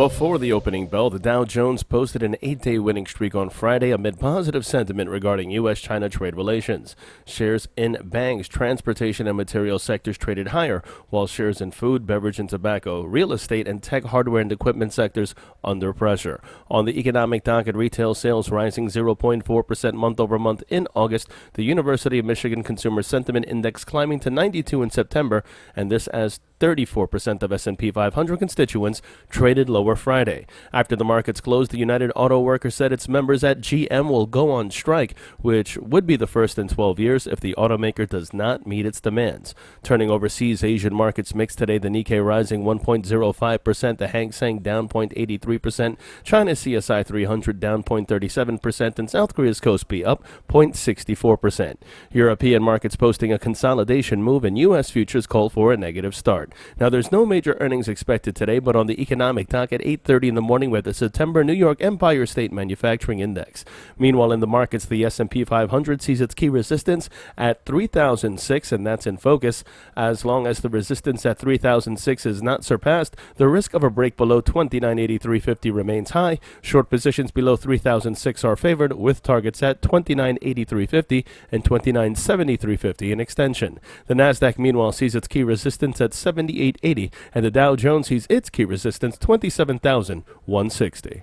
Before the opening bell, the Dow Jones posted an 8-day winning streak on Friday amid positive sentiment regarding U.S.-China trade relations. Shares in banks, transportation, and materials sectors traded higher, while shares in food, beverage, and tobacco, real estate, and tech, hardware, and equipment sectors under pressure. On the economic docket, retail sales rising 0.4% month-over-month in August, the University of Michigan Consumer Sentiment Index climbing to 92 in September, and this as 34% of SP 500 constituents traded lower Friday. After the markets closed, the United Auto Workers said its members at GM will go on strike, which would be the first in 12 years if the automaker does not meet its demands. Turning overseas, Asian markets mixed today, the Nikkei rising 1.05%, the Hang Seng down 0.83%, China's CSI 300 down 0.37%, and South Korea's Kospi up 0.64%. European markets posting a consolidation move, and U.S. futures call for a negative start. Now, there's no major earnings expected today, but on the economic docket, 8:30 in the morning, we have the September New York Empire State Manufacturing Index. Meanwhile, in the markets, the SP 500 sees its key resistance at 3,006, and that's in focus. As long as the resistance at 3,006 is not surpassed, the risk of a break below 29.8350 remains high. Short positions below 3,006 are favored, with targets at 29.8350 and 29.7350 in extension. The Nasdaq, meanwhile, sees its key resistance at 78.80, and the Dow Jones sees its key resistance 27,160.